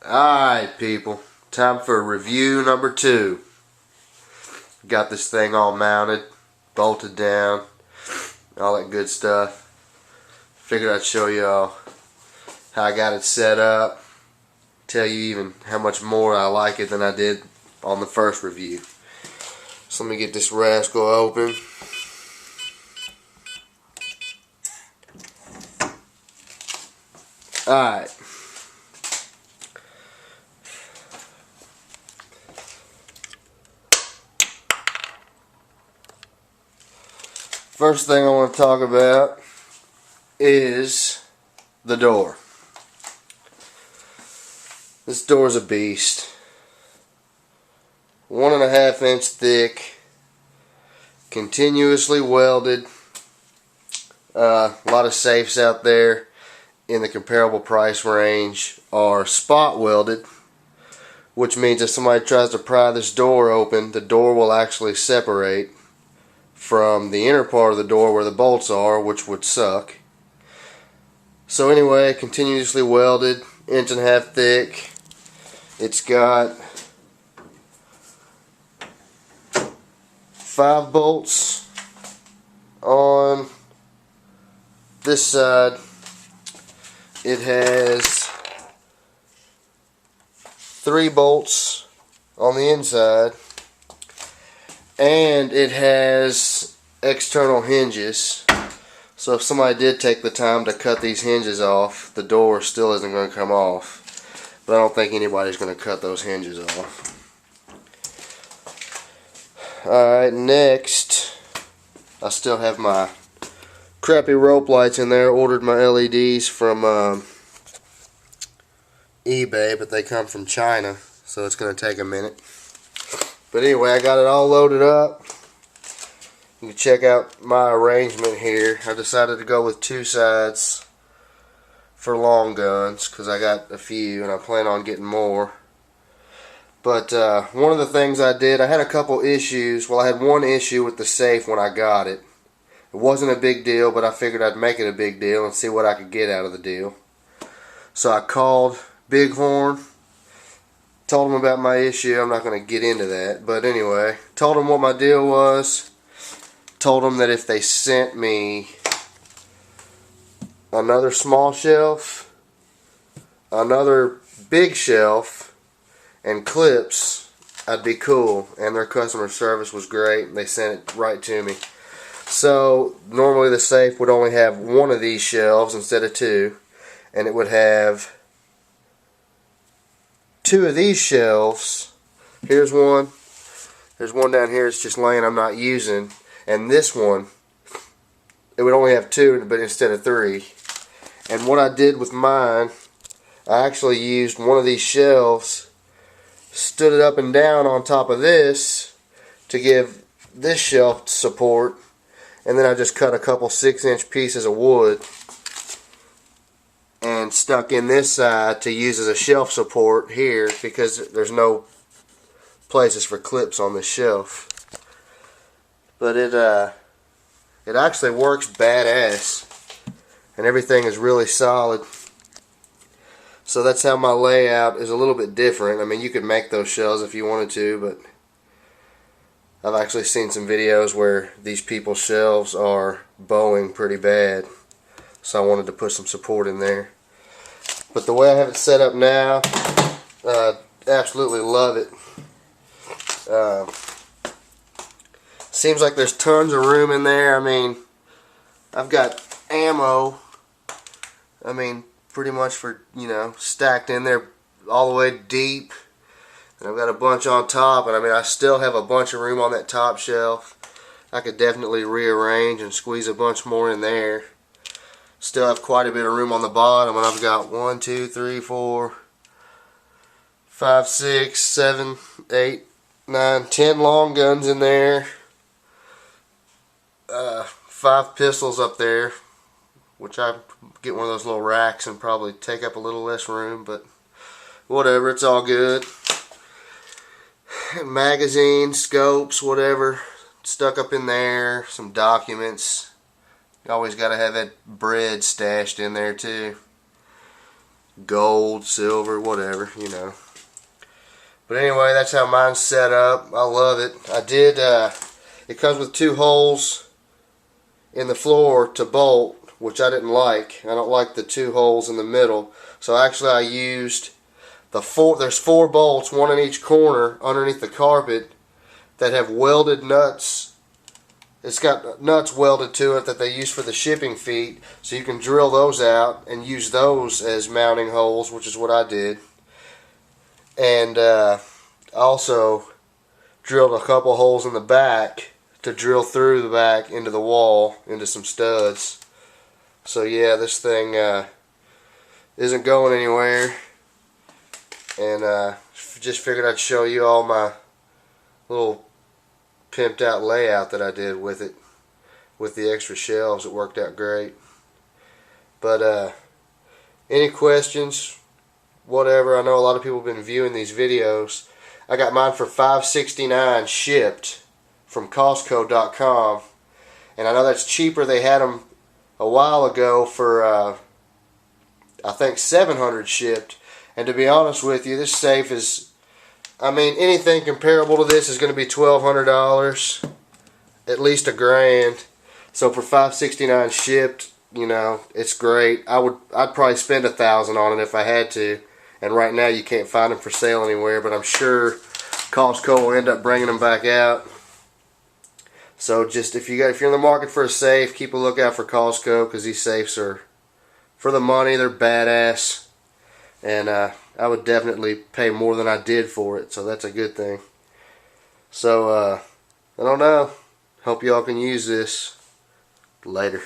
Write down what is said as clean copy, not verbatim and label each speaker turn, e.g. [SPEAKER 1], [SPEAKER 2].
[SPEAKER 1] Alright people, time for review number 2. Got this thing all mounted, bolted down, all that good stuff. Figured I'd show y'all how I got it set up, tell you even how much more I like it than I did on the first review. So let me get this rascal open. Alright. First thing I want to talk about is the door. This door is a beast. 1.5 inch thick, continuously welded. A lot of safes out there in the comparable price range are spot welded, which means if somebody tries to pry this door open, the door will actually separate from the inner part of the door where the bolts are, which would suck. So anyway, continuously welded, 1.5 inch thick. It's got 5 bolts on this side. It has 3 bolts on the inside, and it has external hinges. So if somebody did take the time to cut these hinges off, the door still isn't going to come off. But I don't think anybody's going to cut those hinges off. Alright, next, I still have my crappy rope lights in there. Ordered my LEDs from eBay, but they come from China, so it's going to take a minute. But anyway, I got it all loaded up. You can check out my arrangement here. I decided to go with 2 sides for long guns because I got a few and I plan on getting more. But one of the things I did, I had a couple issues. Well, I had one issue with the safe when I got it. It wasn't a big deal, but I figured I'd make it a big deal and see what I could get out of the deal. So I called Bighorn, told them about my issue. I'm not going to get into that, but anyway, told them what my deal was. Told them that if they sent me another small shelf, another big shelf, and clips, I'd be cool. And their customer service was great. They sent it right to me. So normally the safe would only have 1 of these shelves instead of 2, and it would have 2 of these shelves. Here's one. There's one down here it's just laying I'm not using. And this one, it would only have 2, but instead of 3. And what I did with mine, I actually used one of these shelves, stood it up and down on top of this to give this shelf support, and then I just cut a couple 6-inch pieces of wood and stuck in this side to use as a shelf support here because there's no places for clips on this shelf. But it actually works badass, and everything is really solid. So that's how my layout is a little bit different. I mean, you could make those shelves if you wanted to, but I've actually seen some videos where these people's shelves are bowing pretty bad, so I wanted to put some support in there. But the way I have it set up now, absolutely love it. Seems like there's tons of room in there. I mean, I've got ammo, I mean, pretty much for, you know, stacked in there all the way deep. And I've got a bunch on top, and I mean, I still have a bunch of room on that top shelf. I could definitely rearrange and squeeze a bunch more in there. Still have quite a bit of room on the bottom, and I've got 1, 2, 3, 4, 5, 6, 7, 8, 9, 10 long guns in there. 5 pistols up there, which I get one of those little racks and probably take up a little less room, but whatever, it's all good. Magazines, scopes, whatever, stuck up in there. Some documents. You always got to have that bread stashed in there too. gold, silver, whatever, you know. But anyway, that's how mine's set up. I love it. It comes with 2 holes in the floor to bolt, which I didn't like. I don't like the 2 holes in the middle. So actually I used there's 4 bolts, 1 in each corner underneath the carpet, that have welded nuts. It's got nuts welded to it that they use for the shipping feet, so you can drill those out and use those as mounting holes, which is what I did. And also drilled a couple holes in the back to drill through the back into the wall, into some studs. So yeah, this thing isn't going anywhere. And just figured I'd show you all my little pimped out layout that I did with it, with the extra shelves. It worked out great. But any questions, whatever, I know a lot of people have been viewing these videos. I got mine for $5.69 shipped from Costco.com, and I know that's cheaper. They had them a while ago for I think $700 shipped. And to be honest with you, this safe is, I mean, anything comparable to this is going to be $1,200, at least $1,000. So for $5.69 shipped, you know, it's great. I'd probably spend $1,000 on it if I had to. And right now you can't find them for sale anywhere, but I'm sure Costco will end up bringing them back out. So just if you're in the market for a safe, keep a lookout for Costco, because these safes are for the money. They're badass. And I would definitely pay more than I did for it, so that's a good thing. So, I don't know. Hope y'all can use this. Later.